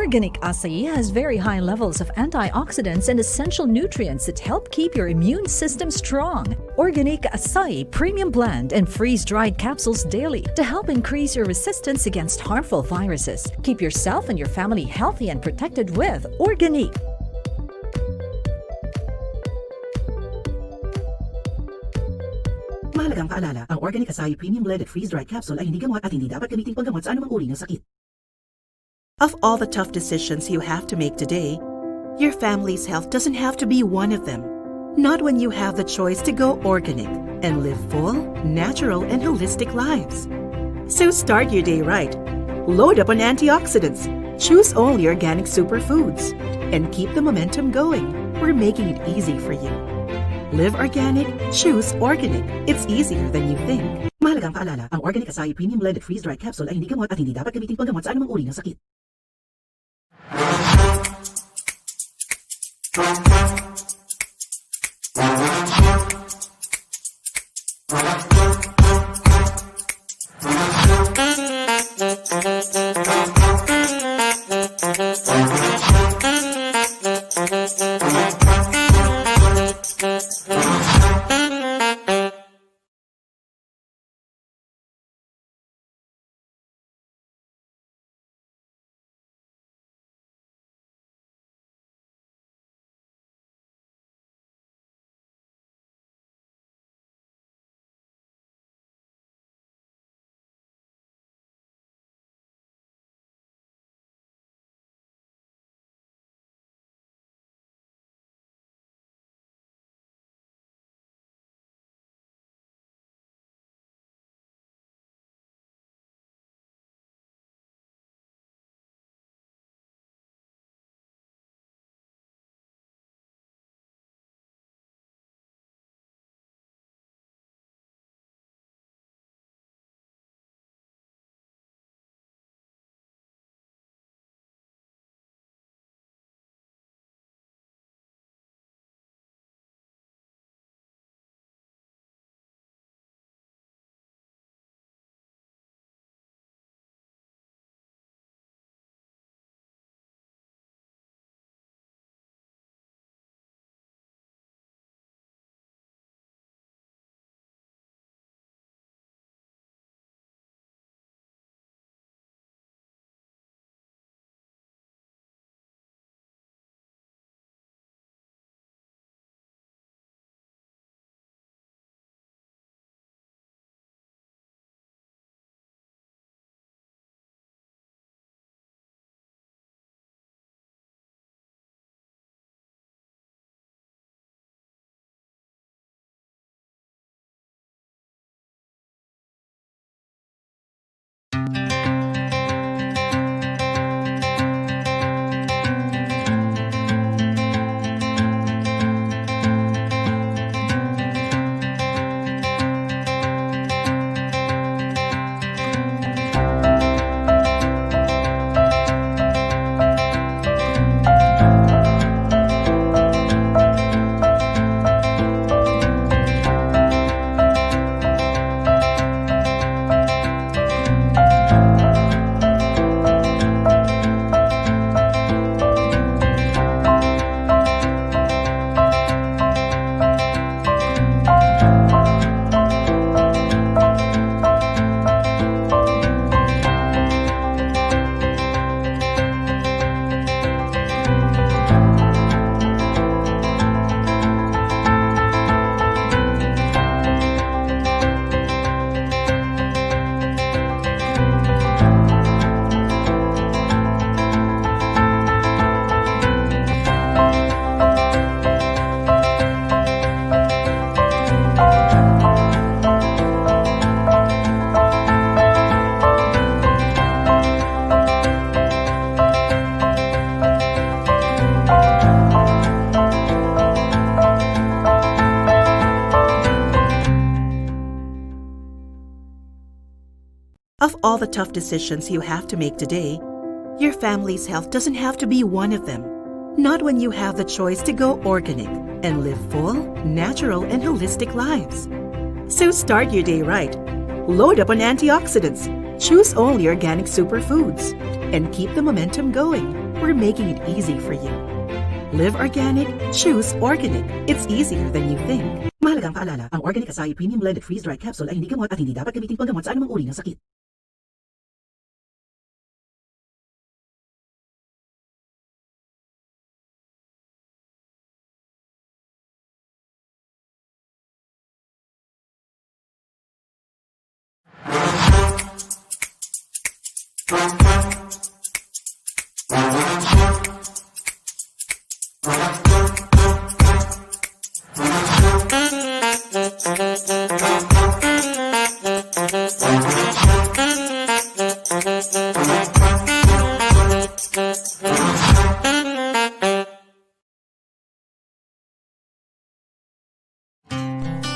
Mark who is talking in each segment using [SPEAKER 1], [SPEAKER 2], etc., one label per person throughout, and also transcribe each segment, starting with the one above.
[SPEAKER 1] Organic acai has very high levels of antioxidants and essential nutrients that help keep your immune system strong. Organique acai premium blend and freeze-dried capsules daily to help increase your resistance against harmful viruses. Keep yourself and your family healthy and protected with Organique.
[SPEAKER 2] Mahalagang paalala, ang Organic Acai Premium Blended Freeze-Dried Capsule ay hindi gamot at hindi dapat gamitin panggamot sa anumang uri ng sakit.
[SPEAKER 3] Of all the tough decisions you have to make today, your family's health doesn't have to be one of them. Not when you have the choice to go organic and live full, natural, and holistic lives. So start your day right. Load up on antioxidants. Choose only organic superfoods. And keep the momentum going. We're making it easy for you. Live organic, choose organic. It's easier than you think.
[SPEAKER 2] Mahalagang paalala, ang Organic Acai Premium Blended Freeze-Dried Capsule ay hindi gamot at hindi dapat gamitin panggamot sa anumang uri ng sakit.
[SPEAKER 3] Of all the tough decisions you have to make today, your family's health doesn't have to be one of them. Not when you have the choice to go organic and live full, natural, and holistic lives. So start your day right. Load up on antioxidants. Choose only organic superfoods. And keep the momentum going. We're making it easy for you. Live organic, choose organic. It's easier than you think.
[SPEAKER 2] Mahalagang paalala, ang Organic Acai Premium Blended Freeze-Dried Capsule ay hindi gamot at hindi dapat gamitin panggamot sa anumang uri ng sakit.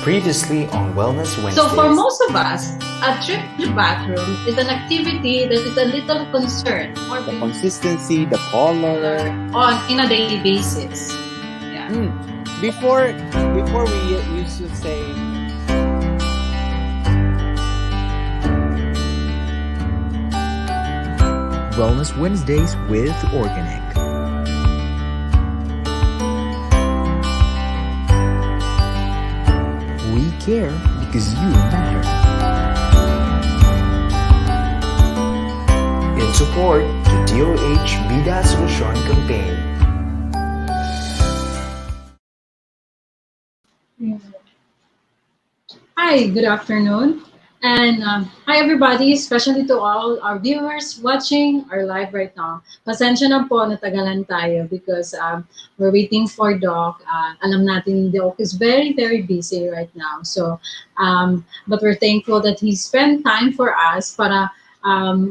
[SPEAKER 4] Previously on Wellness Wednesdays.
[SPEAKER 5] So for most of us, a trip to the bathroom is an activity that is a little concern or
[SPEAKER 6] the consistency, the color,
[SPEAKER 5] in a daily basis. Yeah.
[SPEAKER 6] Before we used to say
[SPEAKER 4] Wellness Wednesdays with Organique. We care because you matter. In support to DOH Bida Solusyon campaign.
[SPEAKER 5] Hi, good afternoon. And hi everybody, especially to all our viewers watching our live right now. Pasensya na po, natagalan tayo because we're waiting for Doc. Alam natin Doc is very, very busy right now. So, but we're thankful that he spent time for us para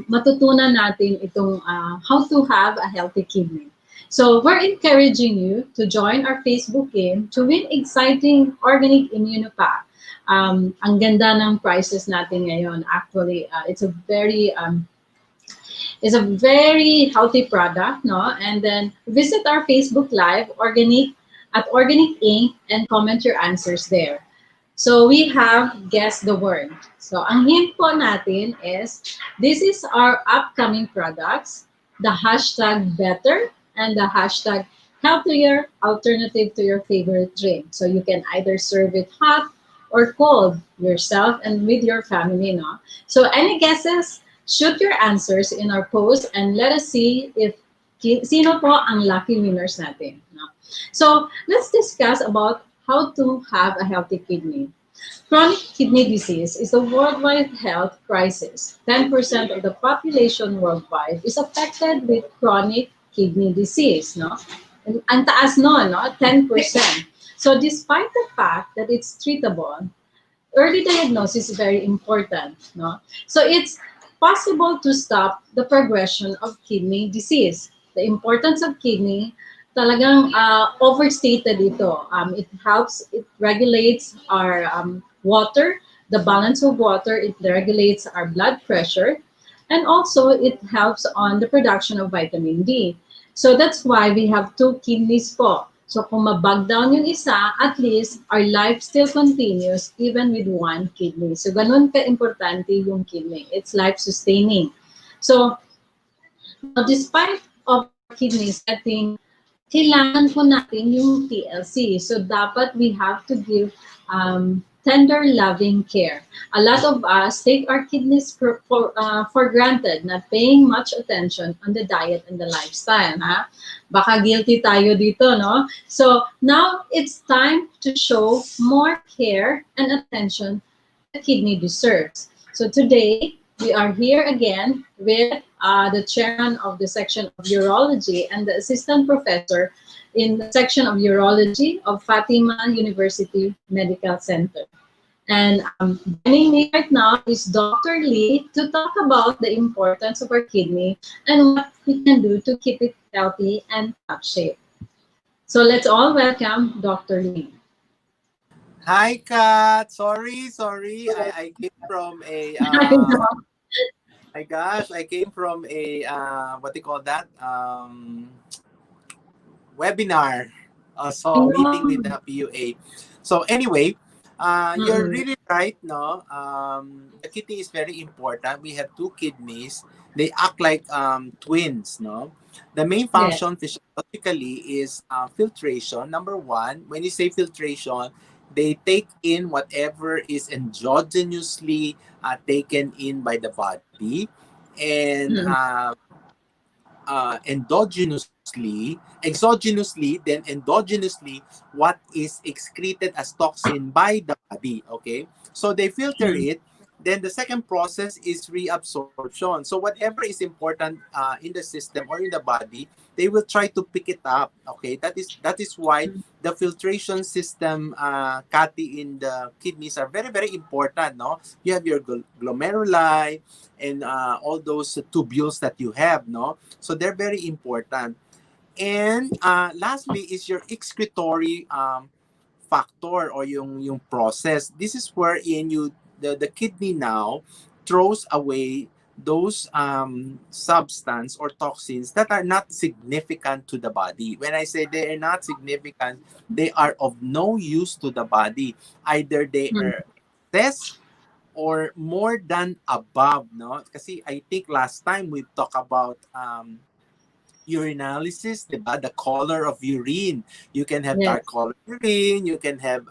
[SPEAKER 5] matutunan natin itong how to have a healthy kidney. So we're encouraging you to join our Facebook game to win exciting organic immunopack. Ang ganda ng prices natin ngayon. Actually, it's a very healthy product, no? And then visit our Facebook Live, Organique at Organic Inc. and comment your answers there. So we have guessed the word. So ang hint po natin is this is our upcoming products, the hashtag better and the hashtag healthier alternative to your favorite drink. So you can either serve it hot or cold yourself and with your family, no? So any guesses? Shoot your answers in our post and let us see if sino po ang lucky winners natin, no? So let's discuss about how to have a healthy kidney. Chronic kidney disease is a worldwide health crisis. 10% of the population worldwide is affected with chronic kidney disease, no? Ang taas no, 10%. So despite the fact that it's treatable, early diagnosis is very important, no? So it's possible to stop the progression of kidney disease. The importance of kidney, talagang overstated ito. It helps, it regulates our water, the balance of water, it regulates our blood pressure, and also it helps on the production of vitamin D. So that's why we have 2 kidneys po. So kung mabag down yung isa, at least our life still continues even with 1 kidney. So ganun ka-importante yung kidney. It's life-sustaining. So despite of kidneys getting, kailangan po natin yung TLC. So dapat we have to give tender, loving care. A lot of us take our kidneys for granted, not paying much attention on the diet and the lifestyle. Ha? Baka guilty tayo dito, no? So now it's time to show more care and attention the kidney deserves. So today, we are here again with the chairman of the section of urology and the assistant professor in the section of urology of Fatima University Medical Center. And joining me right now is Dr. Lee to talk about the importance of our kidney and what we can do to keep it healthy and top shape. So let's all welcome Dr. Lee.
[SPEAKER 6] Hi, Kat. Sorry. I came from a
[SPEAKER 7] My gosh, I came from a what do you call that? Webinar. So meeting with the
[SPEAKER 5] Ayun.
[SPEAKER 7] PUA. So anyway, you're
[SPEAKER 5] Mm-mm.
[SPEAKER 7] really right, no? The kidney is very important. We have two kidneys. They act like twins, no? The main
[SPEAKER 5] Yes.
[SPEAKER 7] function physiologically is filtration. Number one, when you say filtration, they take in whatever is endogenously taken in by the body, and
[SPEAKER 5] Mm-mm.
[SPEAKER 7] exogenously, then endogenously, what is excreted as toxin by the body. Okay, so they filter
[SPEAKER 5] Mm-mm.
[SPEAKER 7] it. Then the second process is reabsorption. So whatever is important in the system or in the body, they will try to pick it up. Okay, that is why the filtration system, Cathy, in the kidneys are very very important. No, you have your glomeruli and all those tubules that you have. No, so they're very important. And lastly is your excretory factor or yung process. This is wherein the kidney now throws away those substance or toxins that are not significant to the body. When I say they are not significant, they are of no use to the body. Either they are excess or more than above, no? Kasi I think last time we talked about urinalysis, diba? The color of urine. You can have dark
[SPEAKER 5] Yes.
[SPEAKER 7] color urine, you can have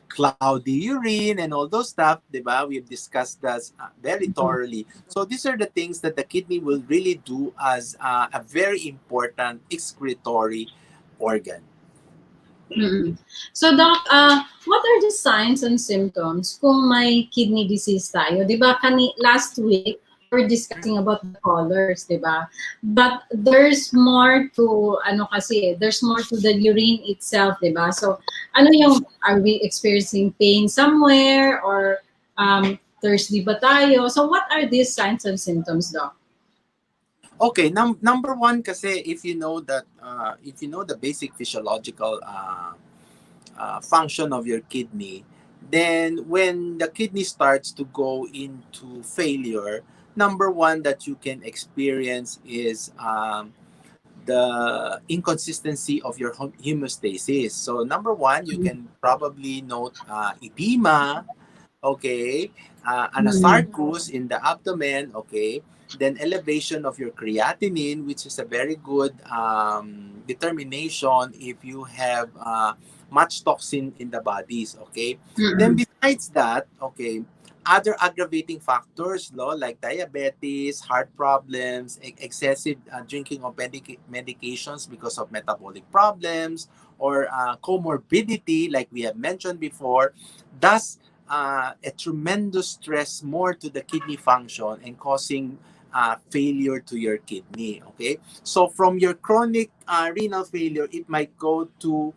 [SPEAKER 7] cloudy urine and all those stuff, diba? We've discussed that very thoroughly. So these are the things that the kidney will really do as a very important excretory organ.
[SPEAKER 5] Mm-mm. So, Doc, what are the signs and symptoms kung may kidney disease tayo? Di ba, last week, we were discussing about the colors, di ba? But there's more to, there's more to the urine itself, di ba? So, are we experiencing pain somewhere or thirsty ba tayo? So, what are these signs and symptoms, Doc?
[SPEAKER 7] Okay, number one kasi if you know the basic physiological function of your kidney, then when the kidney starts to go into failure, number one that you can experience is the inconsistency of your hemostasis. So number one, you can probably note edema, okay,
[SPEAKER 5] Mm-mm.
[SPEAKER 7] anasarcus in the abdomen, okay, then elevation of your creatinine, which is a very good determination if you have much toxin in the bodies, okay. Then
[SPEAKER 5] Mm-mm.
[SPEAKER 7] besides that, okay, other aggravating factors, like diabetes, heart problems, excessive drinking of medications because of metabolic problems, or comorbidity, like we have mentioned before, does a tremendous stress more to the kidney function and causing failure to your kidney. Okay, so from your chronic renal failure, it might go to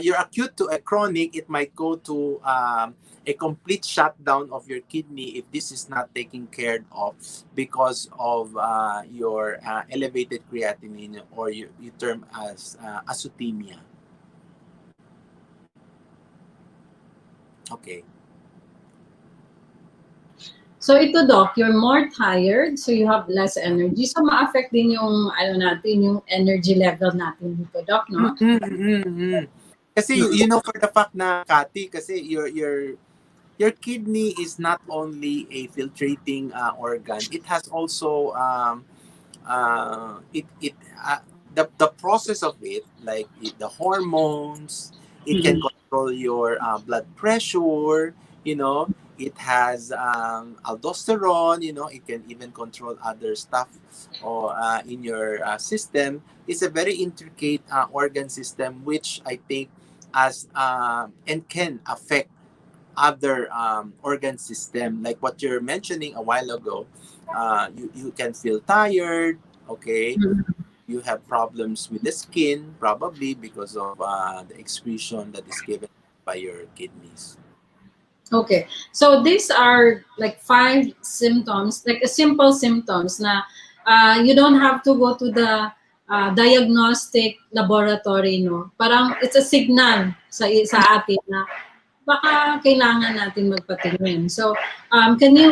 [SPEAKER 7] your acute to a chronic, it might go to a complete shutdown of your kidney if this is not taken care of because of your elevated creatinine, or you term as azotemia. Okay.
[SPEAKER 5] So ito, Doc, you're more tired, so you have less energy. So ma-affect din yung, yung energy level natin dito, Doc, no?
[SPEAKER 7] Mm-mm. Kasi you know for the fact na, Cathy, kasi your kidney is not only a filtrating organ, it has also the process of it, like the hormones, it can
[SPEAKER 5] Mm-mm.
[SPEAKER 7] control your blood pressure, you know, it has aldosterone, it can even control other stuff or in your system. It's a very intricate organ system, which I think as and can affect other organ system, like what you're mentioning a while ago. You can feel tired, okay, you have problems with the skin, probably because of the excretion that is given by your kidneys.
[SPEAKER 5] Okay. So these are like 5 symptoms, like a simple symptoms na you don't have to go to the diagnostic laboratory, no? Parang it's a signal sa atin na baka kailangan natin magpatingin. So,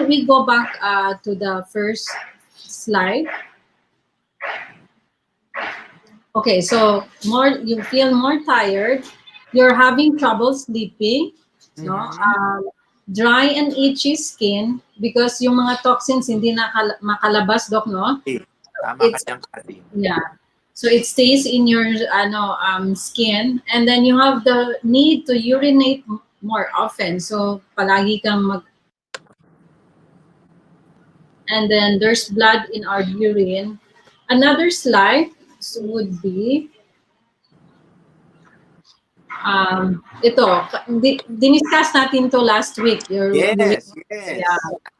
[SPEAKER 5] we go back to the first slide? Okay, so you feel more tired, you're having trouble sleeping, no?
[SPEAKER 7] Mhm.
[SPEAKER 5] Dry and itchy skin because yung mga toxins hindi na makalabas, Doc, no?
[SPEAKER 7] Okay. Tama ka
[SPEAKER 5] It's
[SPEAKER 7] dyan, Cathy.
[SPEAKER 5] yeah. So it stays in your skin, and then you have the need to urinate more often. So palagi kang and then there's blood in our urine. Another slide would be ito, diniscuss natin to last week.
[SPEAKER 7] Yes,
[SPEAKER 5] Yeah.
[SPEAKER 7] yes.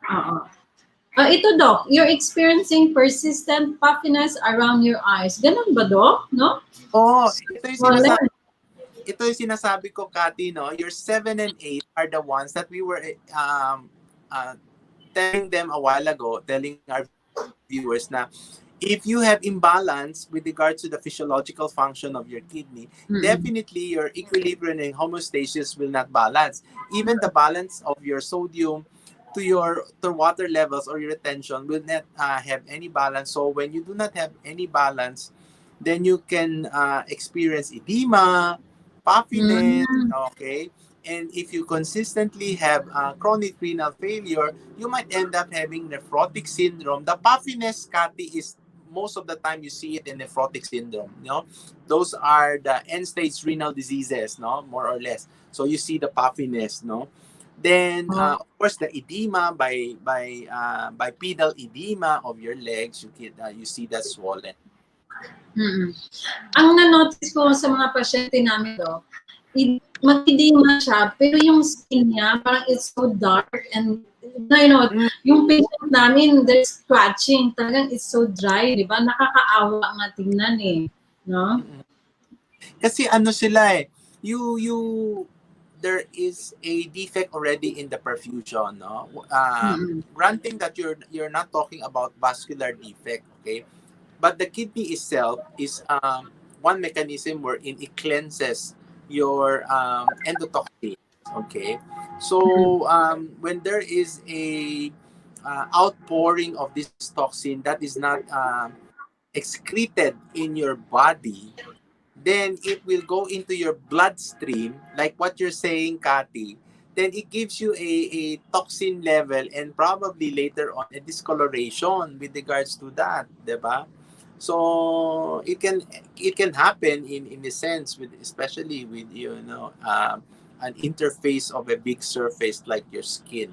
[SPEAKER 5] Oo. Ito, Doc, you're experiencing persistent puffiness around your eyes. Ganun ba, Doc? No?
[SPEAKER 7] Oh,
[SPEAKER 5] Swollen.
[SPEAKER 7] ito yung sinasabi ko, Cathy, no? Your 7 and 8 are the ones that we were telling them a while ago, telling our viewers na if you have imbalance with regards to the physiological function of your kidney, definitely your equilibrium and homeostasis will not balance. Even the balance of your sodium to water levels or your retention will not have any balance. So when you do not have any balance, then you can experience edema, puffiness,
[SPEAKER 5] Mm.
[SPEAKER 7] okay? And if you consistently have chronic renal failure, you might end up having nephrotic syndrome. The puffiness, Cathy, is most of the time you see it in nephrotic syndrome. You know, those are the end-stage renal diseases, no, more or less. So you see the puffiness, no. Then,
[SPEAKER 5] Oh.
[SPEAKER 7] of course, the edema by bipedal edema of your legs, you see that swollen.
[SPEAKER 5] Mm-mm. Ang na-notice ko sa mga pasyente namin, Doc, matidima siya, pero yung skin niya, parang it's so dark and, yung patient namin, there's scratching. Talagang it's so dry, di ba? Nakakaawa nga tingnan eh. No?
[SPEAKER 7] Kasi ano sila eh, there is a defect already in the perfusion, no? Granting that you're not talking about vascular defect, okay? But the kidney itself is one mechanism wherein it cleanses your endotoxins, okay? So when there is a outpouring of this toxin that is not excreted in your body, then it will go into your bloodstream, like what you're saying, Cathy. Then it gives you a toxin level and probably later on a discoloration with regards to that, diba? So it can happen in a sense with especially with an interface of a big surface like your skin.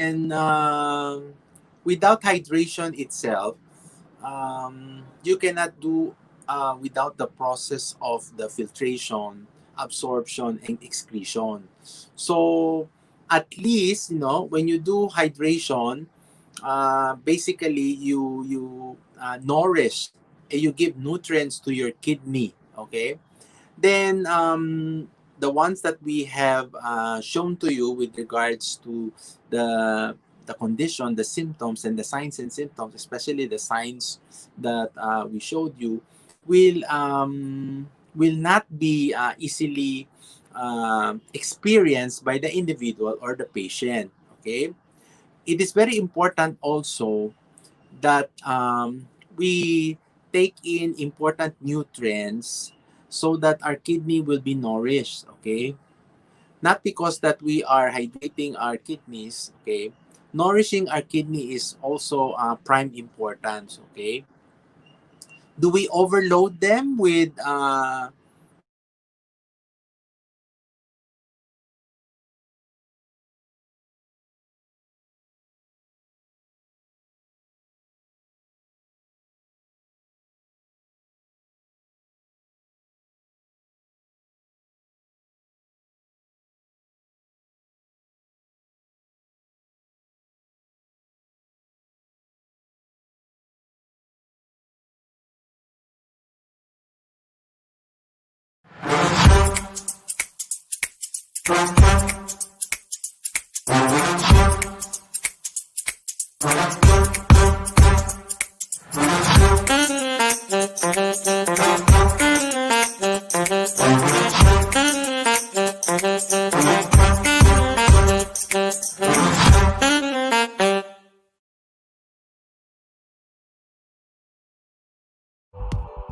[SPEAKER 7] And without hydration itself, you cannot do without the process of the filtration, absorption, and excretion. So at least, when you do hydration, basically you nourish, you give nutrients to your kidney. Okay, then the ones that we have shown to you with regards to the condition, the symptoms, and the signs and symptoms, especially the signs that we showed you, will not be easily experienced by the individual or the patient. Okay, it is very important also that we take in important nutrients so that our kidney will be nourished. Okay, not because that we are hydrating our kidneys. Okay, nourishing our kidney is also prime importance. Okay, do we overload them with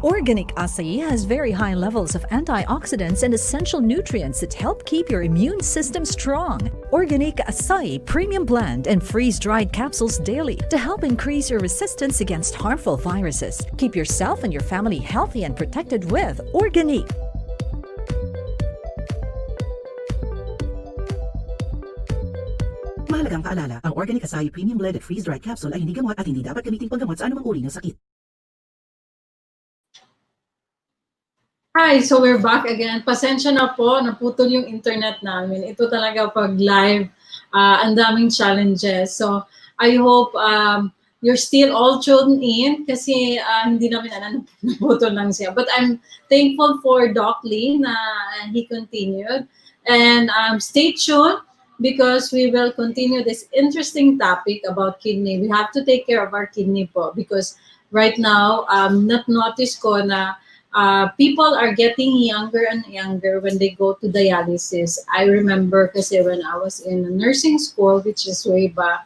[SPEAKER 1] Organic acai has very high levels of antioxidants and essential nutrients that help keep your immune system strong. Organique acai premium blend and freeze-dried capsules daily to help increase your resistance against harmful viruses. Keep yourself and your family healthy and protected with Organique.
[SPEAKER 2] Mahalagang paalala, ang Organic Acai Premium Blended Freeze-Dried Capsule ay hindi gamot at hindi dapat gamitin panggamot sa anumang uri ng sakit.
[SPEAKER 5] Hi, so we're back again. Pasensya na po, naputol yung internet namin. Ito talaga pag live, ang daming challenges. So I hope you're still all tuned in kasi hindi namin alam, naputol lang siya. But I'm thankful for Doc Lee na he continued. And stay tuned because we will continue this interesting topic about kidney. We have to take care of our kidney po because right now, notice ko na people are getting younger and younger when they go to dialysis. I remember kasi when I was in nursing school, which is way back,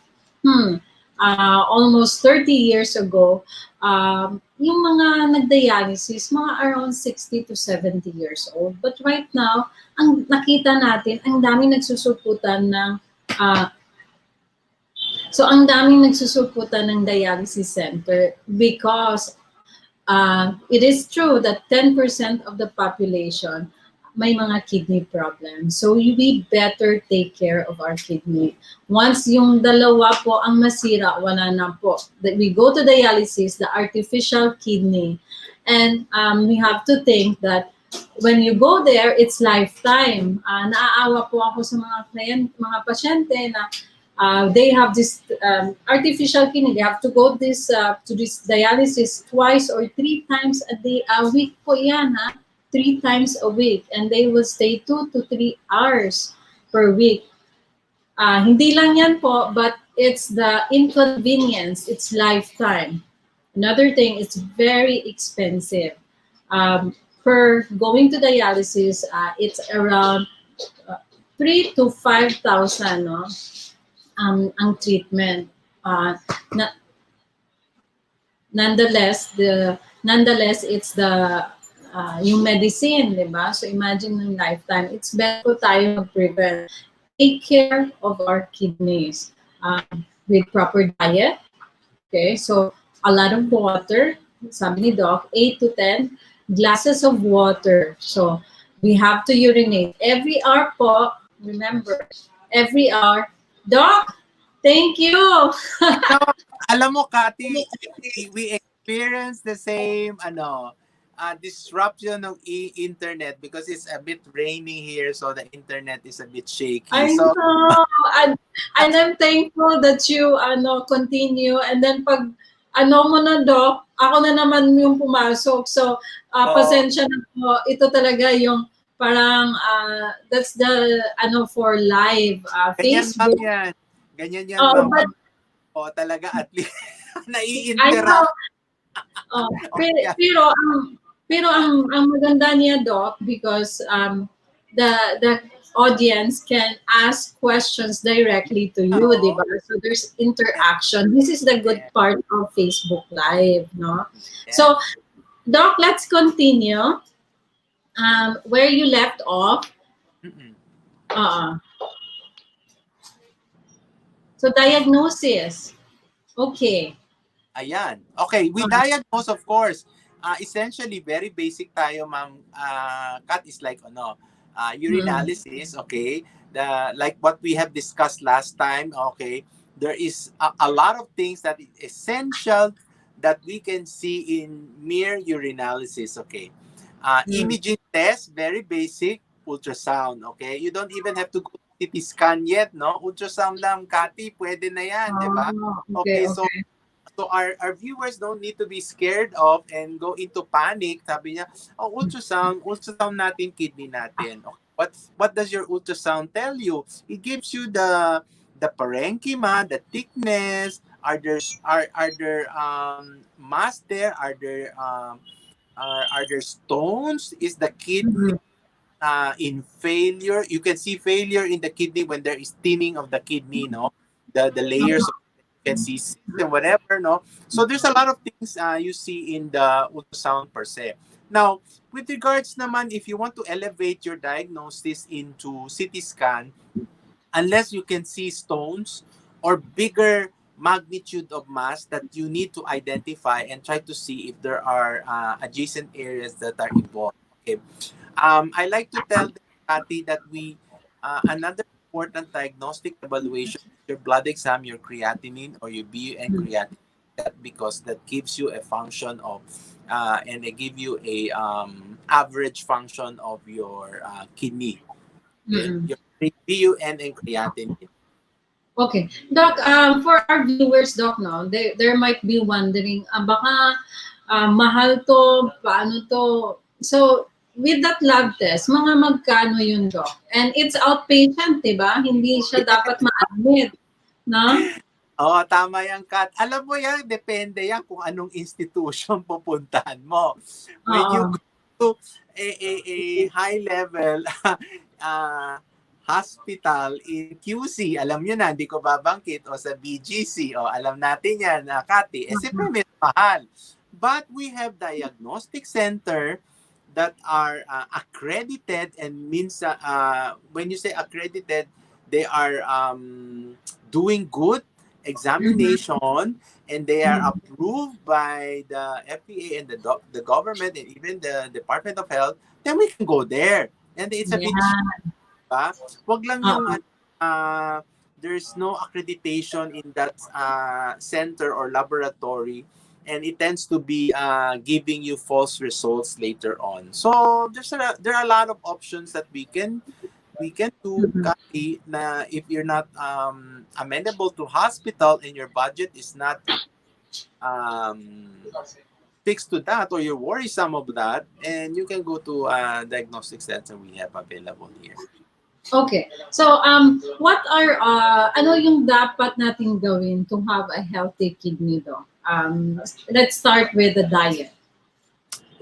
[SPEAKER 5] almost 30 years ago, yung mga nagdialysis, mga around 60 to 70 years old. But right now, ang nakita natin, ang daming nagsusuputan ng ang daming nagsusuputan ng dialysis center because it is true that 10% of the population may mga kidney problems. So we better take care of our kidney. Once yung dalawa po ang masira, wala na po. That we go to dialysis, the artificial kidney. And we have to think that when you go there, it's lifetime. Naaawa po ako sa mga pasyente na they have this artificial kidney. They have to go to this dialysis twice or 3 times a week po yan, 3 times a week. And they will stay 2 to 3 hours per week. Hindi lang yan po, but it's the inconvenience. It's lifetime. Another thing, it's very expensive. Per going to dialysis, it's around 3,000 to 5,000, no? Ang treatment. Nonetheless, it's the yung medicine, di ba? So imagine ng lifetime. It's better po tayo mag-prevent. Take care of our kidneys with proper diet. Okay, so a lot of water. Sabi ni Doc, 8 to 10 glasses of water. So we have to urinate every hour po. Remember, every hour. Doc, Thank you.
[SPEAKER 7] No, alam mo, Cathy, we experience the same disruption ng internet because it's a bit rainy here, so the internet is a bit shaky.
[SPEAKER 5] I
[SPEAKER 7] So,
[SPEAKER 5] know. And I'm thankful that you continue, and then pag mo na, Doc, ako na naman yung pumasok. So, pasensya na po. Ito talaga yung parang that's the for live
[SPEAKER 7] ganyan lang
[SPEAKER 5] Facebook.
[SPEAKER 7] yan. Ganyan yan,
[SPEAKER 5] Oh,
[SPEAKER 7] ma'am.
[SPEAKER 5] but
[SPEAKER 7] Talaga at least
[SPEAKER 5] I know.
[SPEAKER 7] nai-interact.
[SPEAKER 5] Oh,
[SPEAKER 7] Okay.
[SPEAKER 5] pero ang maganda niya, Doc, because the audience can ask questions directly to you,
[SPEAKER 7] Oo.
[SPEAKER 5] di ba? So there's interaction. This is the good part of Facebook Live, no? So, Doc, let's continue where you left off.
[SPEAKER 7] Mm-mm.
[SPEAKER 5] So diagnosis. Okay.
[SPEAKER 7] Ayan. Okay, we diagnose, of course. Essentially, very basic tayo, ma'am. Kat is like, urinalysis, okay? Like what we have discussed last time, okay? There is a lot of things that is essential that we can see in mere urinalysis, okay? Imaging test, very basic, ultrasound, okay? You don't even have to go CT scan yet, no? Ultrasound lang, Cathy, pwede na yan, di ba?
[SPEAKER 5] Okay,
[SPEAKER 7] So our viewers don't need to be scared of and go into panic. Sabi niya, ultrasound natin kidney natin. Okay. What does your ultrasound tell you? It gives you the parenchyma, the thickness. Are there mass there? Are there stones? Is the kidney in failure? You can see failure in the kidney when there is thinning of the kidney, no? The layers of can see and whatever, no? So there's a lot of things you see in the ultrasound per se. Now, with regards naman, if you want to elevate your diagnosis into CT scan, unless you can see stones or bigger magnitude of mass that you need to identify and try to see if there are adjacent areas that are involved. Okay. I like to tell them, Cathy, that another important diagnostic evaluation is your blood exam, your creatinine or your BUN creatinine, because that gives you a function of, and they give you a average function of your kidney, your BUN and creatinine.
[SPEAKER 5] Okay. Doc, for our viewers, Doc, no, there might be wondering, baka mahal to, paano to? So, with that lab test, mga magkano yun, Doc? And it's outpatient, di ba? Hindi siya dapat ma-admit, no?
[SPEAKER 7] Oo, tama yan, Kat. Alam mo yan, depende yan kung anong institution pupuntahan mo. When you go to a high level hospital in QC, alam nyo na, hindi ko babangkit, o sa BGC, o alam natin yan, Cathy, siyempre may mahal. But we have diagnostic center that are accredited, and means when you say accredited, they are doing good examination, and they are approved by the FDA and the government and even the Department of Health, then we can go there. And it's a bit cheap, ba? Wag lang yung there's no accreditation in that center or laboratory, and it tends to be giving you false results later on. So there are a lot of options that we can do, Cathy, na if you're not amenable to hospital and your budget is not fixed to that, or you're worrisome of that, and you can go to diagnostic center we have available here.
[SPEAKER 5] Okay. So, what are, ano yung dapat natin gawin to have a healthy kidney, Doc? Let's start with the diet.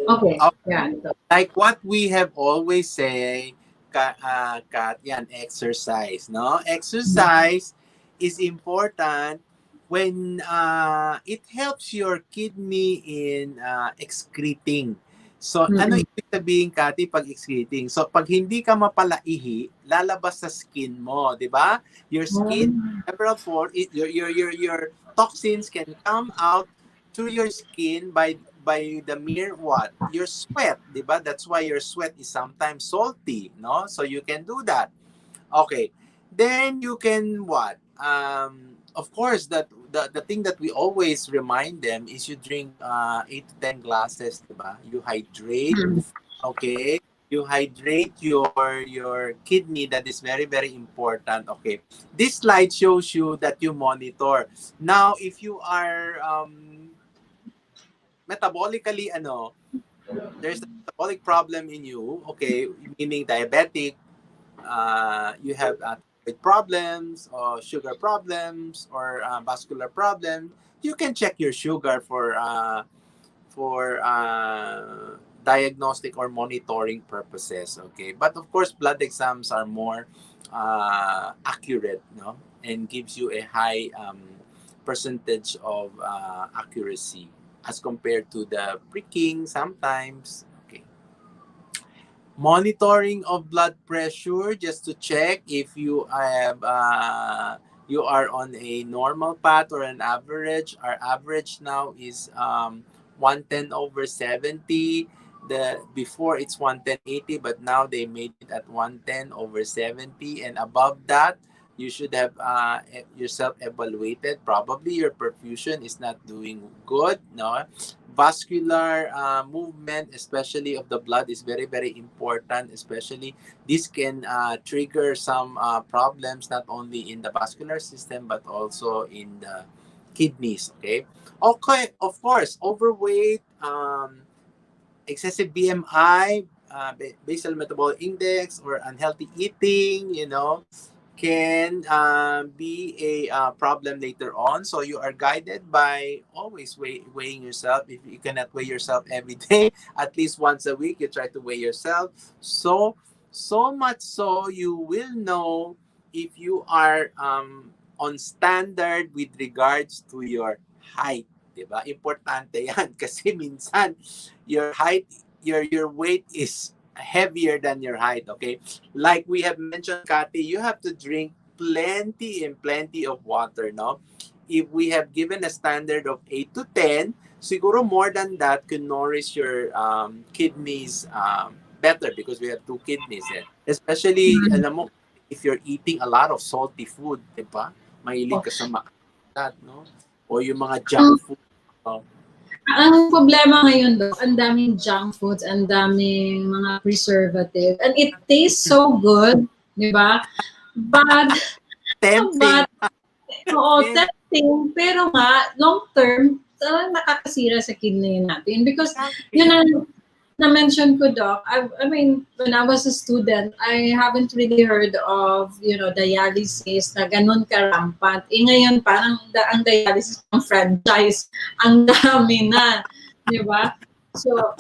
[SPEAKER 5] Okay. Yeah.
[SPEAKER 7] Like what we have always say, Kat, yan, exercise, no? Exercise is important when it helps your kidney in excreting. So, ano ibig sabihin, Cathy, pag excreting? So, pag hindi ka mapalaihi, lalabas sa skin mo, di ba? Your skin, your toxins can come out through your skin by the mere what? Your sweat, di ba? That's why your sweat is sometimes salty, no? So, you can do that. Okay. Then, you can what? of course, that the thing that we always remind them is you drink 8 to 10 glasses, diba? You hydrate, okay? You hydrate your kidney. That is very, very important. Okay, this slide shows you that you monitor. Now, if you are metabolically there's a metabolic problem in you, okay, meaning diabetic, you have thyroid problems or sugar problems or vascular problems, you can check your sugar for diagnostic or monitoring purposes. Okay, but of course, blood exams are more accurate, no, and gives you a high percentage of accuracy as compared to the pricking sometimes. Okay, monitoring of blood pressure just to check if you have you are on a normal path or an average. Our average now is 110 over 70. The before it's 110/80, but now they made it at 110 over 70, and above that you should have yourself evaluated. Probably your perfusion is not doing good, no. Vascular movement, especially of the blood, is very, very important. Especially this can trigger some problems not only in the vascular system but also in the kidneys. Okay, okay, of course, overweight, excessive BMI, basal metabolic index, or unhealthy eating, can be a problem later on. So you are guided by always weighing yourself. If you cannot weigh yourself every day, at least once a week, you try to weigh yourself. So much so you will know if you are on standard with regards to your height. Diba? Importante yan kasi minsan your height, your weight is heavier than your height, okay? Like we have mentioned, Cathy, you have to drink plenty and plenty of water, no? If we have given a standard of 8 to 10, siguro more than that can nourish your kidneys better because we have two kidneys. Especially, alam mo, if you're eating a lot of salty food, di ba? Mahilig ka sa maalat, no? O yung mga junk food. No?
[SPEAKER 5] Ang problema ngayon do, ang daming junk foods, ang daming mga preservative, and it tastes so good, di ba? But,
[SPEAKER 7] Tempting.
[SPEAKER 5] tempting, pero nga, long term, nakakasira sa kidney natin. Because, yun ang na-mention ko, Doc, I mean, when I was a student, I haven't really heard of, dialysis na ganun karampant. Ngayon, parang ang dialysis ng franchise, ang dami na, di ba? So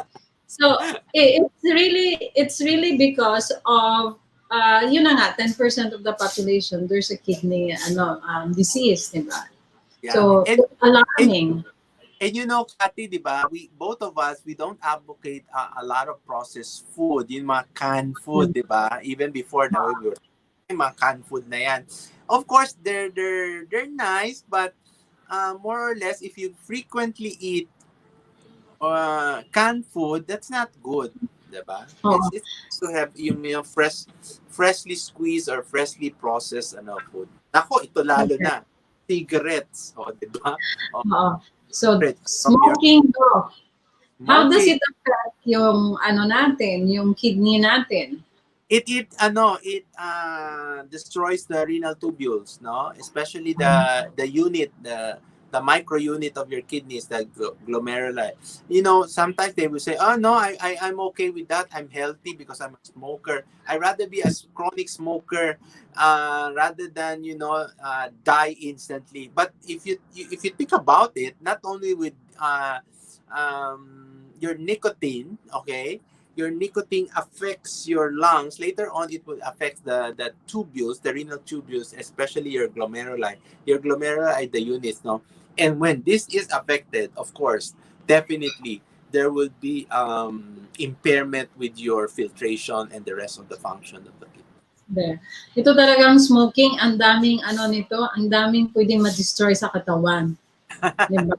[SPEAKER 5] it's really because of, yun na nga, 10% of the population, there's a kidney disease, di ba?
[SPEAKER 7] Yeah.
[SPEAKER 5] So, it's alarming.
[SPEAKER 7] And Cathy, di ba, both of us, we don't advocate a lot of processed food, yung mga canned food, di ba? Even before now, we were mga canned food na yan. Of course, they're nice, but more or less, if you frequently eat canned food, that's not good, di ba? It's to have yung freshly squeezed or freshly processed food. Nako, ito lalo na, cigarettes, di ba?
[SPEAKER 5] So, smoking, bro. How does it affect yung natin, yung kidney natin?
[SPEAKER 7] It destroys the renal tubules, no? Especially the unit, the micro unit of your kidneys, the glomeruli. Sometimes they will say, "Oh no, I'm okay with that. I'm healthy because I'm a smoker. I'd rather be a chronic smoker rather than die instantly." But if you think about it, not only with your nicotine, okay, your nicotine affects your lungs. Later on, it will affect the tubules, the renal tubules, especially your glomeruli. Your glomeruli are the units, no? And when this is affected, of course, definitely there will be impairment with your filtration and the rest of the function of the kidney.
[SPEAKER 5] There. Ito talagang smoking, ang daming nito, ang daming pwedeng ma-destroy sa katawan. Diba?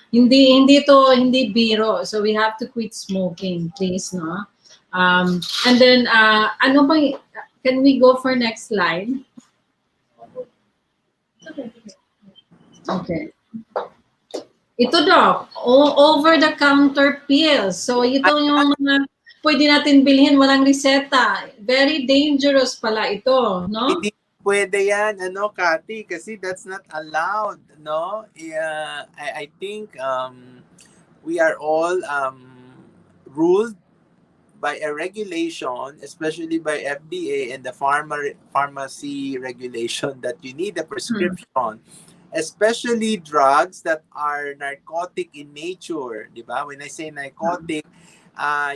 [SPEAKER 5] Hindi biro. So we have to quit smoking, please, no? And then can we go for next slide? Okay. Ito, Doc, over-the-counter pills. So, ito yung mga pwede natin bilhin, walang reseta. Very dangerous pala ito, no?
[SPEAKER 7] Hindi pwede yan, Cathy, kasi that's not allowed, no? Yeah, I think we are all ruled by a regulation, especially by FDA and the pharmacy regulation, that you need a prescription, especially drugs that are narcotic in nature, di ba? When I say narcotic,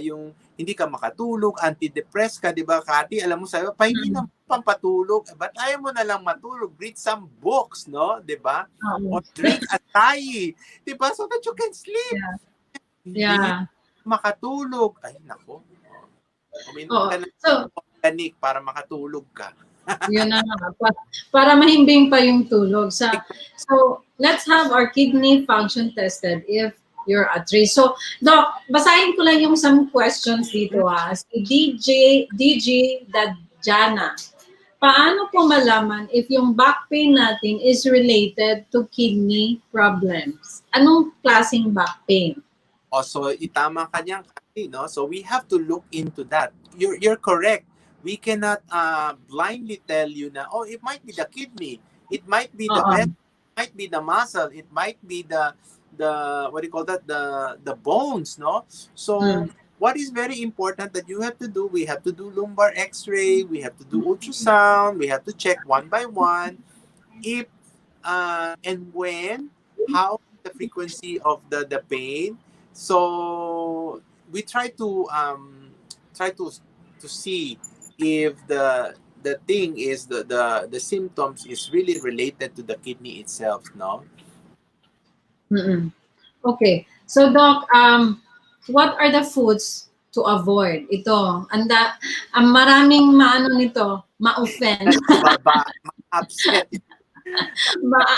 [SPEAKER 7] yung hindi ka makatulog, antidepressed ka, di ba, Cathy? Alam mo sa'yo, pahingi ng pampatulog, but ayaw mo na lang matulog, read some books, no? Di ba? Or drink acai, di ba? So that you can sleep.
[SPEAKER 5] Yeah.
[SPEAKER 7] Makatulog. Ay, nako. Uminom ka ng organic para makatulog ka.
[SPEAKER 5] Yun na nga. Para mahimbing pa yung tulog. So, let's have our kidney function tested if you're at risk. So, Doc, basahin ko lang yung some questions dito. Si DG Dadjana. Paano po malaman if yung back pain natin is related to kidney problems? Anong klaseng back pain?
[SPEAKER 7] So itama ka niyan, no? So we have to look into that. You're correct. We cannot blindly tell you na, it might be the kidney, it might be the vessel, it might be the muscle, it might be the what do you call that, the bones, no? So what is very important that you have to do, we have to do lumbar x-ray, we have to do ultrasound, we have to check one by one if and when, how the frequency of the pain. So we try to see if the thing is the symptoms is really related to the kidney itself, no?
[SPEAKER 5] Okay. So Doc, what are the foods to avoid? Ito, ang maraming maano nito, ma-offend.
[SPEAKER 7] Ma-upset.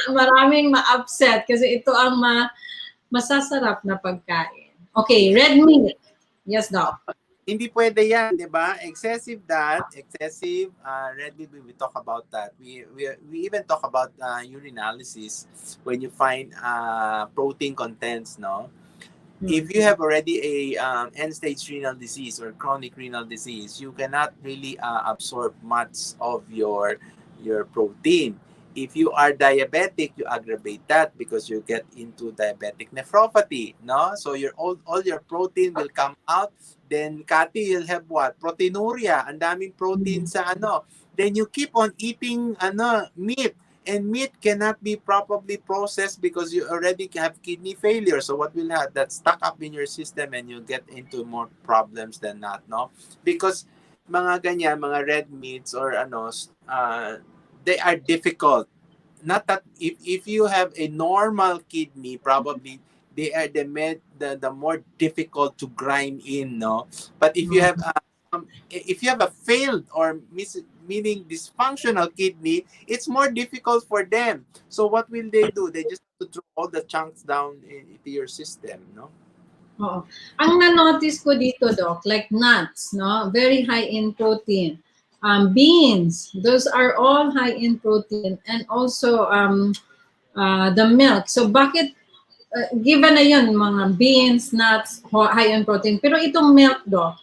[SPEAKER 5] Maraming ma-upset kasi ito ang masasarap na pagkain. Okay, red meat. Yes, Doc.
[SPEAKER 7] Hindi pwede yan, di ba? Excessive red meat, we talk about that. We even talk about urinalysis when you find protein contents, no? If you have already a end-stage renal disease or chronic renal disease, you cannot really absorb much of your protein. If you are diabetic, you aggravate that because you get into diabetic nephropathy, no? So all your protein will come out. Then, Cathy, you'll have what? Proteinuria. Ang daming protein sa Then you keep on eating meat. And meat cannot be properly processed because you already have kidney failure. So what will happen? That's stuck up in your system and you get into more problems than not, no? Because mga ganyan, mga red meats or they are difficult. Not that if you have a normal kidney, probably they are the more difficult to grind in, no? But if you have a failed or meaning dysfunctional kidney, it's more difficult for them. So what will they do? They just have to throw all the chunks down into your system, no?
[SPEAKER 5] Oo. Ang na-notice ko dito, Doc, like nuts, no? Very high in protein. Beans, those are all high in protein, and also the milk. So bakit given na yun, mga beans, nuts, high in protein, pero itong milk, Doc,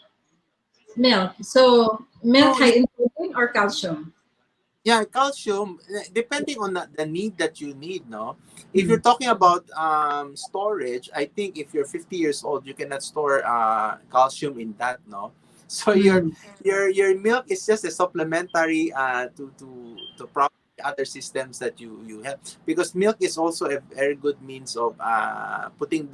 [SPEAKER 5] milk. So milk high in protein or calcium?
[SPEAKER 7] Yeah, calcium, depending on the need that you need, no? If you're talking about storage, I think if you're 50 years old, you cannot store calcium in that, no? So your milk is just a supplementary to probably other systems that you have, because milk is also a very good means of putting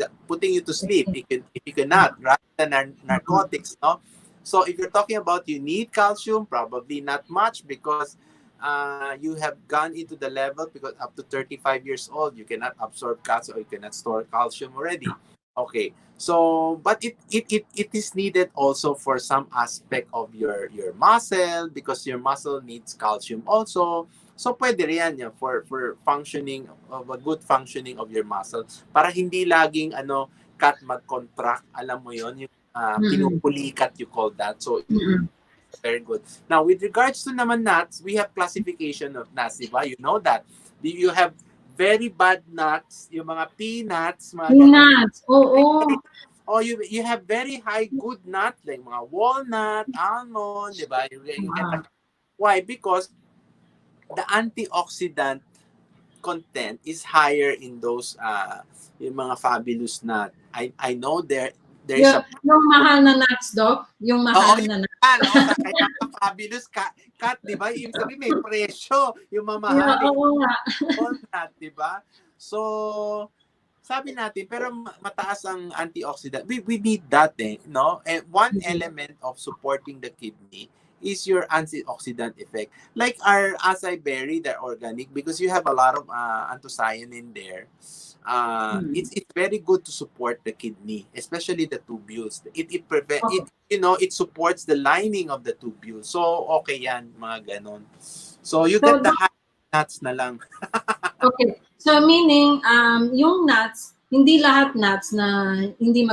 [SPEAKER 7] you to sleep if you cannot, rather than narcotics, no? So if you're talking about you need calcium, probably not much, because you have gone into the level, because up to 35 years old you cannot absorb calcium or you cannot store calcium already. Okay, so but it is needed also for some aspect of your muscle, because your muscle needs calcium also. So pwede rin yan for functioning of a good functioning of your muscle, para hindi laging cut mag-contract, alam mo yon, yung pinupulikat, you call that. So very good. Now with regards to naman nuts, we have classification of nuts, diba? You know that you have very bad nuts, yung mga peanuts, mga ganun.
[SPEAKER 5] Peanuts. Oo.
[SPEAKER 7] Oh, you have very high good nuts like mga walnut, almond, di ba? You get
[SPEAKER 5] Ah.
[SPEAKER 7] why? Because the antioxidant content is higher in those yung mga fabulous nut. I know there's a
[SPEAKER 5] Yung mahal na nuts, Doc? Yung mahal na nuts.
[SPEAKER 7] kaya fabulous cut, di ba? Ibig sabihin may presyo yung mamahal.
[SPEAKER 5] Oo nga.
[SPEAKER 7] Walnut, di ba? So, sabi natin, pero mataas ang antioxidant. We need that no? And one element of supporting the kidney is your antioxidant effect. Like our acai berry, the organic, because you have a lot of anthocyanin there. It's very good to support the kidney, especially the tubules. It supports the lining of the tubules. So okay yan, mga ganon. So you get the high nuts na lang.
[SPEAKER 5] Okay. So meaning yung nuts, hindi lahat nuts na hindi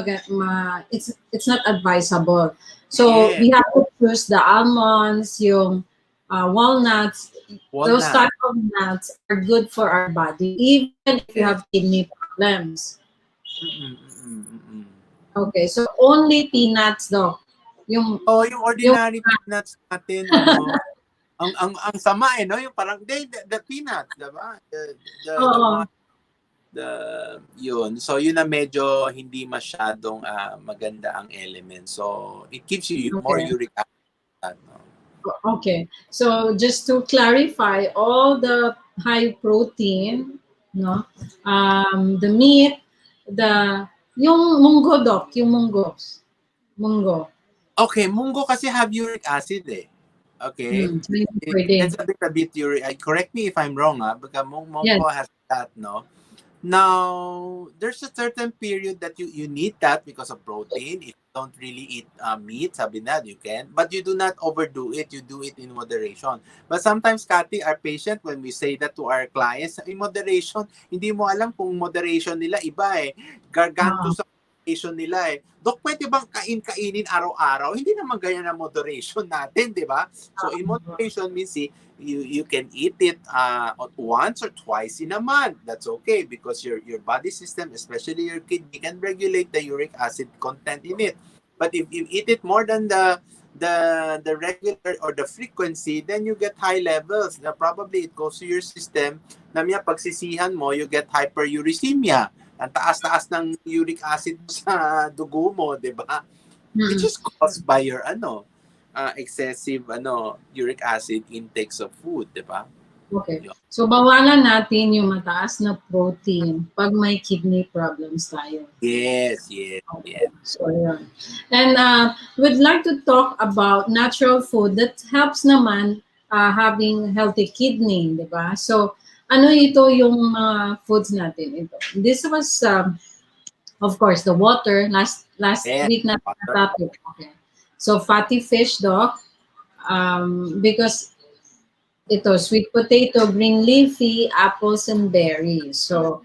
[SPEAKER 5] it's not advisable. So we have to choose the almonds, yung walnuts. Those type of nuts are good for our body, even if you have kidney problems. Okay, so only peanuts daw. Yung
[SPEAKER 7] ordinary peanuts natin, ang sama no, yung parang the peanuts, diba? Yun. So yun na medyo hindi masyadong maganda ang element. So it gives you more uric acid. No?
[SPEAKER 5] Okay. So just to clarify, all the high protein, no? The meat, yung munggo, Doc, yung munggo.
[SPEAKER 7] Okay, munggo kasi have uric acid Okay? It's a bit uric. Correct me if I'm wrong, because munggo has that, no? Now, there's a certain period that you need that because of protein. If you don't really eat meat, sabi na, you can. But you do not overdo it. You do it in moderation. But sometimes, Cathy, our patient, when we say that to our clients, in moderation, hindi mo alam kung moderation nila iba Garganto sa moderation nila Dok, pwede bang kainin araw-araw? Hindi naman ganyan ang moderation natin, di ba? So, in moderation means you can eat it once or twice in a month. That's okay because your body system, especially your kidney, can regulate the uric acid content in it. But if you eat it more than the regular or the frequency, then you get high levels. Now, probably it goes to your system. Pagsisihan mo, you get hyperuricemia. Ang taas-taas ng uric acid sa dugo mo, di ba? Which is caused by your excessive uric acid intakes of food, di ba?
[SPEAKER 5] Okay. So bawalan natin yung mataas na protein pag may kidney problems tayo.
[SPEAKER 7] Yes.
[SPEAKER 5] So yun. And we'd like to talk about natural food that helps naman having healthy kidney, di ba? So ano ito yung foods natin ito? This was of course the water last week na topic. Okay. So fatty fish, Doc, because ito sweet potato, green leafy, apples and berries. So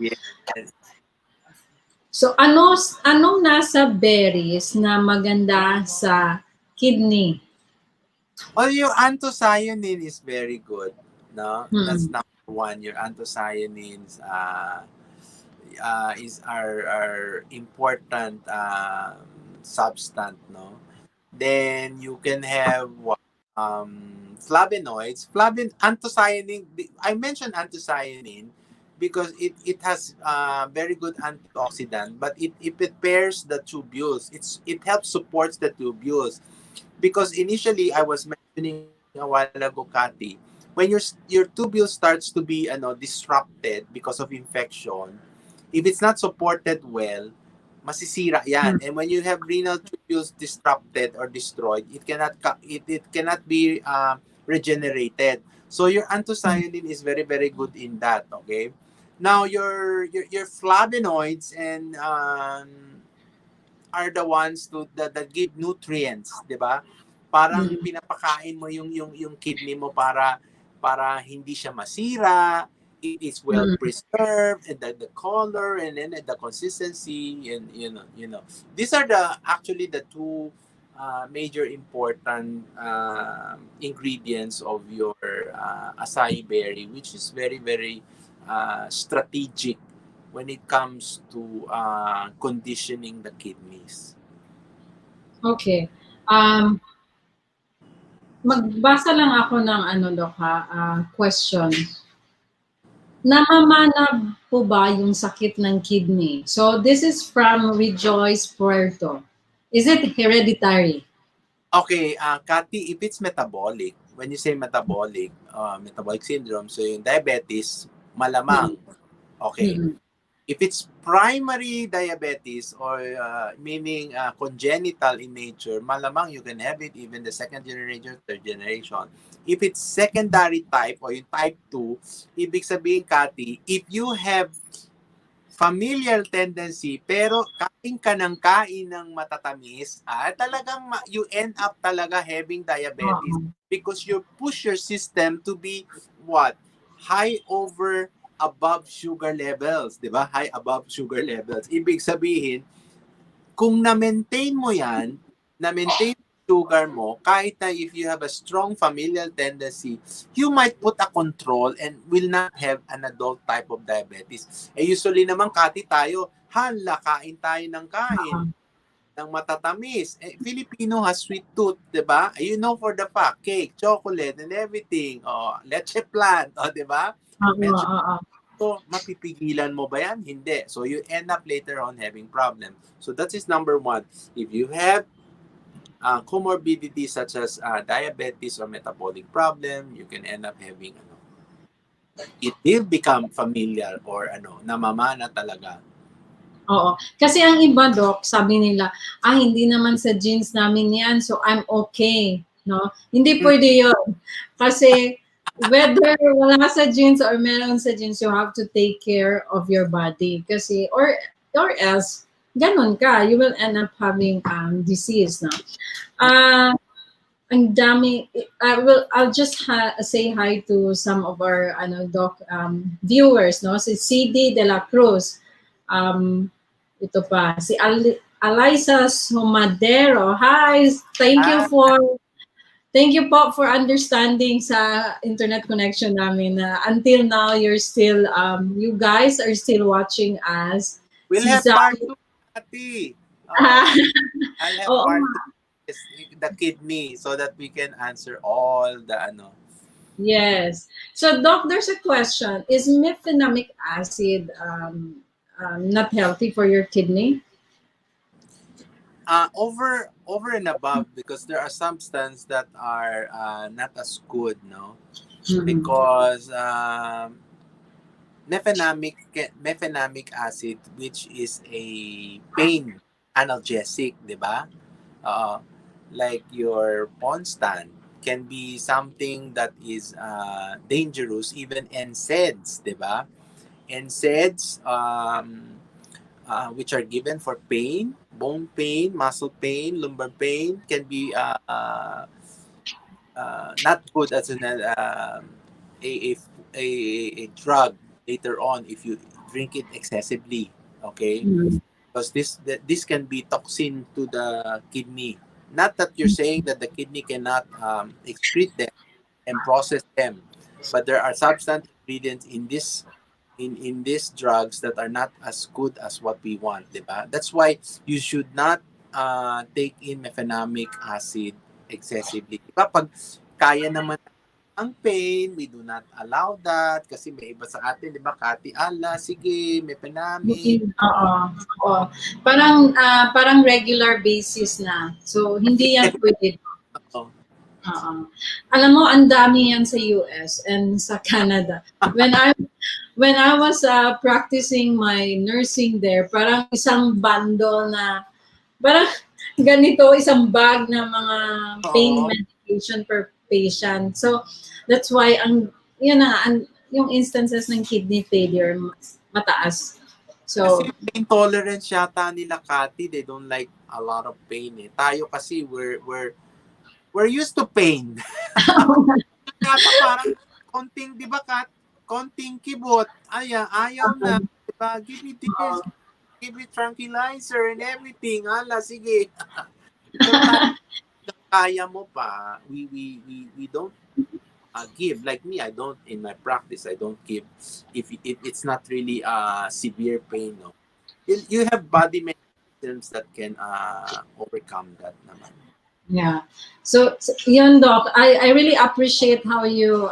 [SPEAKER 5] So anong nasa berries na maganda sa kidney?
[SPEAKER 7] Well, your anthocyanin is very good, no? That's number one. Your anthocyanins is our important substance, no? Then you can have flavonoids. Anthocyanin. I mentioned anthocyanin because it has very good antioxidant, but it prepares the tubules. It helps supports the tubules. Because initially I was mentioning a while ago, Cathy, when your tubule starts to be disrupted because of infection, if it's not supported well, masisira yan. And when you have renal tubules disrupted or destroyed, it cannot be regenerated. So your anthocyanin is very, very good in that. Okay. Now your flavonoids and are the ones that give nutrients, 'di ba? Parang pinapakain mo yung kidney mo para hindi siya masira. It is well preserved, and the color and then the consistency, and you know these are actually the two major important ingredients of your acai berry, which is very, very strategic when it comes to conditioning the kidneys.
[SPEAKER 5] Okay. Magbasa lang ako ng Doc, question. Namamana po ba yung sakit ng kidney? So this is from Rejoice Puerto. Is it hereditary?
[SPEAKER 7] Okay, Cathy, if it's metabolic, when you say metabolic syndrome, so yung diabetes, malamang. Okay.
[SPEAKER 5] Mm-hmm.
[SPEAKER 7] If it's primary diabetes or meaning congenital in nature, malamang you can have it even the second generation, third generation. If it's secondary type or yung type 2, ibig sabihin, Cathy, if you have familial tendency pero kain ka ng kain ng matatamis, talagang you end up talaga having diabetes because you push your system to be what? High over above sugar levels, di ba? High above sugar levels. Ibig sabihin, kung na-maintain mo yan, na-maintain sugar mo, kahit na if you have a strong familial tendency, you might put a control and will not have an adult type of diabetes. Usually naman, Cathy, tayo, kain tayo ng kain, ng matatamis. Filipino has sweet tooth, di ba? You know for the fact, cake, chocolate, and everything. Leche plant, di ba? So, mapipigilan mo ba yan? Hindi. So, you end up later on having problem. So, that is number one. If you have comorbidities such as diabetes or metabolic problem, you can end up having it will become familiar or namamana talaga.
[SPEAKER 5] Oo. Kasi ang iba, Doc, sabi nila, hindi naman sa genes namin yan, so I'm okay. No? Hindi pwede yun. Kasi whether wala sa genes or meron sa genes, you have to take care of your body. Kasi, or else, ganun ka, you will end up having disease. No? Ang dami. I'll just say hi to some of our Doc viewers, no? Si CD De La Cruz. Ito pa si Eliza Somadero. Hi, thank you po for understanding sa internet connection namin. Until now, you guys are still watching us.
[SPEAKER 7] We'll have part 2, Cathy. I'll have part 2. The kidney so that we can answer all the
[SPEAKER 5] Yes. So, Doc, there's a question. Is mefenamic acid not healthy for your kidney?
[SPEAKER 7] Over and above, because there are substances that are not as good, no? Mm-hmm. Because mefenamic acid, which is a pain analgesic, di ba? Like your Ponstan can be something that is dangerous, even NSAIDs, di ba? NSAIDs, which are given for pain, bone pain, muscle pain, lumbar pain, can be not good as a drug later on if you drink it excessively, okay? Mm-hmm. Because this can be toxin to the kidney. Not that you're saying that the kidney cannot excrete them and process them, but there are substance ingredients in these drugs that are not as good as what we want, diba? That's why you should not take in mefenamic acid excessively. Diba? Pag kaya naman ang pain, we do not allow that kasi may iba sa atin, di ba, Cathy? Sige, mefenamic.
[SPEAKER 5] Oo. Parang regular basis na. So, hindi yan pwede. Alam mo, ang dami yan sa US and sa Canada. When I was practicing my nursing there, parang isang bundle na, parang ganito, isang bag na mga pain medication per patient. So, that's why yung instances ng kidney failure mataas. So,
[SPEAKER 7] kasi pain tolerance yata nila, Cathy, they don't like a lot of pain. Tayo kasi we're used to pain. Parang konting, di ba, konting kibot, ayaw na, di ba? Give me this, give me tranquilizer and everything. Sige. So, kaya mo pa, we don't give. Like me, I don't, in my practice, I don't give if it's not really severe pain. No, you have body mechanisms that can overcome that naman.
[SPEAKER 5] Yeah. So, yun, Doc, I really appreciate how you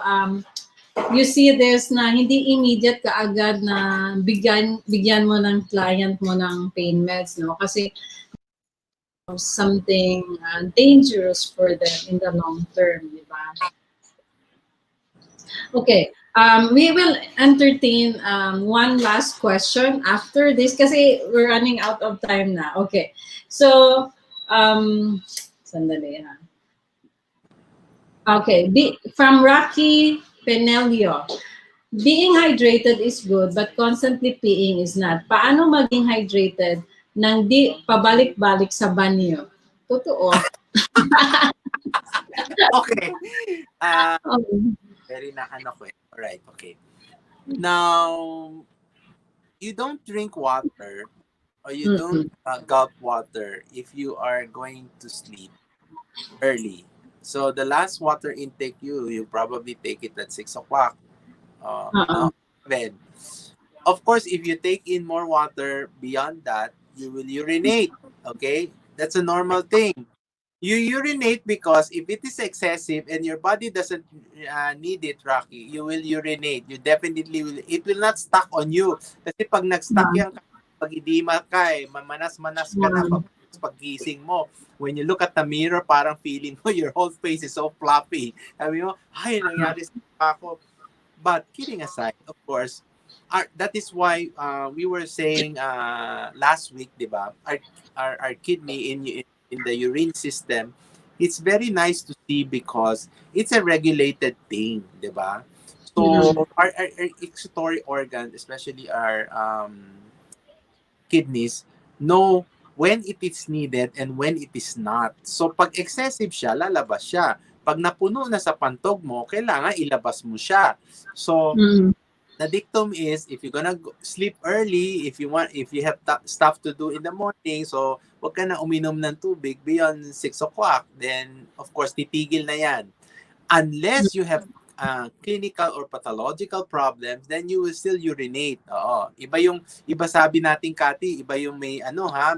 [SPEAKER 5] see this na hindi immediate kaagad na bigyan mo ng client mo ng pain meds, no? Kasi something dangerous for them in the long term, di ba? Okay. We will entertain one last question after this kasi we're running out of time na. Okay. So, sandali ha. Okay. From Rocky Penelio. Being hydrated is good but constantly peeing is not. Paano maging hydrated nang di pabalik-balik sa banyo? Totoo.
[SPEAKER 7] Okay. Very na ano ko eh. Alright, okay. Now, you don't drink water or you don't gulp water if you are going to sleep early. So the last water intake you probably take it at 6 o'clock. No, bed. Of course, if you take in more water beyond that, you will urinate. Okay, that's a normal thing. You urinate because if it is excessive and your body doesn't need it, Rocky, you will urinate. You definitely will. It will not stuck on you. Kasi pag nag-stuck yan, pag idima ka mamanas-manas ka na paggising mo. When you look at the mirror, parang feeling mo your whole face is so floppy. Sabi mo, ay, nangyari sa ako. But kidding aside, of course, that is why we were saying last week, di ba? Our kidney in the urine system, it's very nice to see because it's a regulated thing, di ba? So our excretory organ, especially our kidneys, know when it is needed and when it is not. So pag excessive siya, lalabas siya. Pag napuno na sa pantog mo, kailangan ilabas mo siya. So the dictum is if you're gonna sleep early, if you have stuff to do in the morning, so wag ka na uminom ng tubig beyond 6 o'clock, then of course titigil na yan. Unless you have clinical or pathological problems, then you will still urinate. Oo. Iba sabi natin, Cathy, iba yung may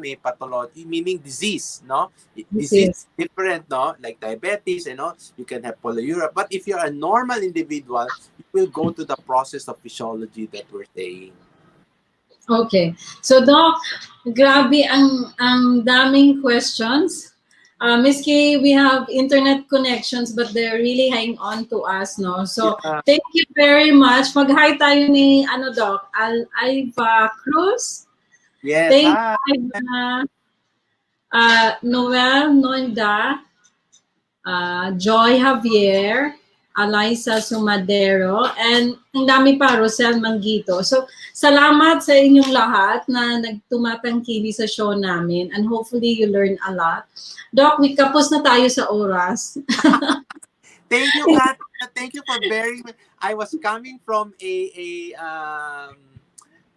[SPEAKER 7] may pathology, meaning disease, no? Disease different, no? Like diabetes, you can have polyuria. But if you're a normal individual, you will go to the process of physiology that we're saying.
[SPEAKER 5] Okay. So, Doc, grabe ang daming questions. Miski we have internet connections, but they're really hanging on to us, no? So, thank you very much. Mag-hi tayo ni, Doc, Alva Cruz.
[SPEAKER 7] Yes,
[SPEAKER 5] thank
[SPEAKER 7] hi.
[SPEAKER 5] you, Noel Noida, Joy Javier, Eliza Sumadero, and ang dami pa, Rosel Manguito. So, salamat sa inyong lahat na nagtumatangkili sa show namin and hopefully you learn a lot. Doc, kapos na tayo sa oras.
[SPEAKER 7] Thank you, Kat. Thank you for bearing with. I was coming from a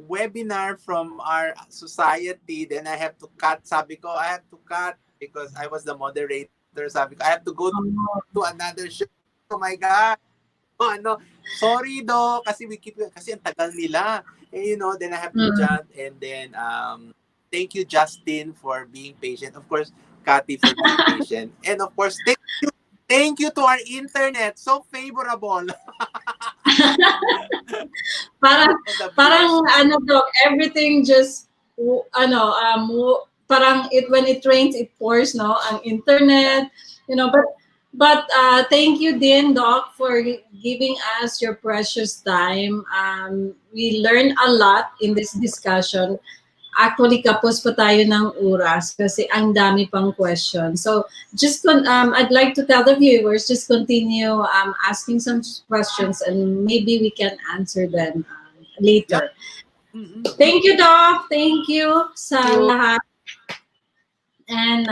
[SPEAKER 7] webinar from our society, then I have to cut. Sabi ko, I have to cut because I was the moderator. Sabi ko, I have to go to another show. Oh my God. Sorry do, kasi kasi ang tagal nila. Then I have to jump, and then thank you, Justin, for being patient. Of course, Cathy for being patient. And of course, thank you to our internet. So favorable.
[SPEAKER 5] parang Doc, everything just parang when it rains it pours, no? Ang internet, but thank you din, Doc, for giving us your precious time. We learned a lot in this discussion. Actually, kapos pa tayo ng oras kasi ang dami pang questions. So, just I'd like to tell the viewers, just continue asking some questions and maybe we can answer them later.
[SPEAKER 7] Yep.
[SPEAKER 5] Thank you, Doc. Thank you sa lahat. And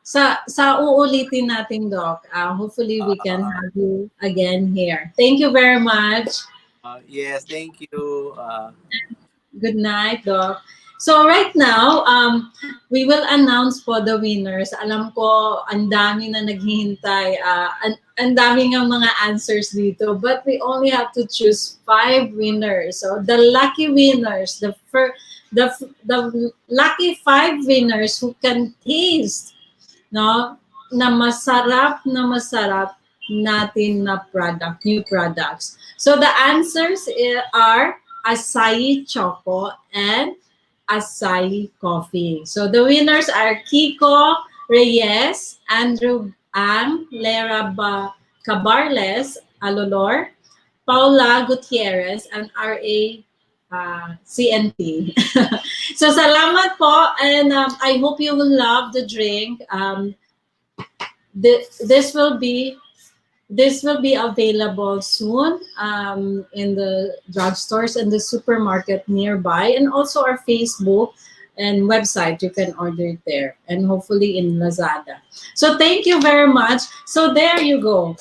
[SPEAKER 5] sa uulitin natin, Doc. Hopefully, we can have you again here. Thank you very much.
[SPEAKER 7] Yes, thank you.
[SPEAKER 5] Good night, Doc. So right now, we will announce po the winners. Alam ko, ang dami na naghihintay. Ang dami ng mga answers dito. But we only have to choose 5 winners. So the lucky winners, the lucky 5 winners who can taste, no, na masarap natin na product, new products. So the answers are acai choco and acai coffee. So the winners are Kiko Reyes, Andrew Ang, Lera Cabarles Alolor, Paula Gutierrez, and R.A. CNT. So salamat po, and I hope you will love the drink. This will be available soon in the drugstores and the supermarket nearby, and also our Facebook and website. You can order it there, and hopefully in Lazada. So thank you very much. So there you go.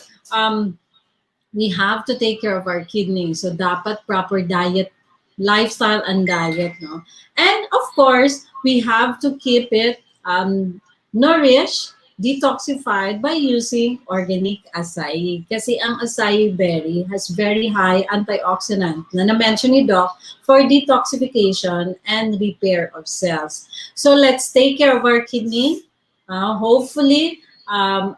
[SPEAKER 5] We have to take care of our kidneys. So dapat proper diet, lifestyle and diet, no? And of course, we have to keep it nourished, detoxified by using organic acai. Kasi ang acai berry has very high antioxidant na na-mention ni Doc for detoxification and repair of cells. So let's take care of our kidney. Hopefully,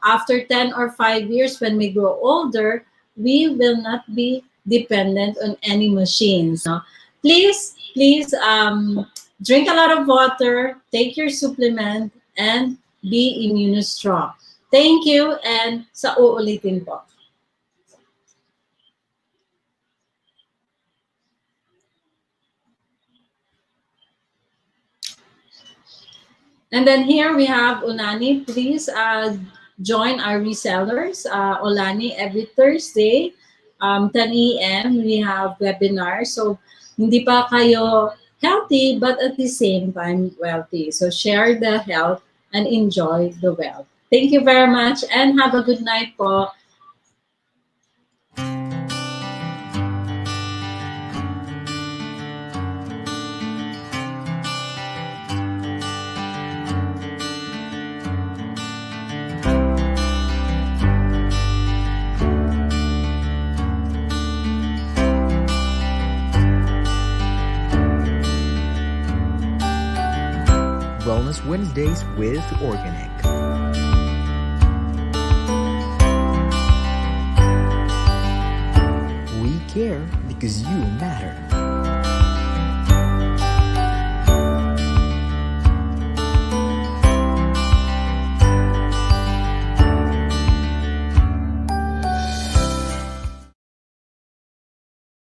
[SPEAKER 5] after 10 or 5 years when we grow older, we will not be dependent on any machines. No? Please, drink a lot of water, take your supplement, and be immunostrong. Thank you, and sa uulitin po. And then here we have Olani. Please join our resellers. Olani, every Thursday, 10 a.m. we have webinar. So hindi pa kayo healthy, but at the same time wealthy. So share the health and enjoy the wealth. Thank you very much, and have a good night po.
[SPEAKER 4] Wellness Wednesdays with Organique. We care because you matter.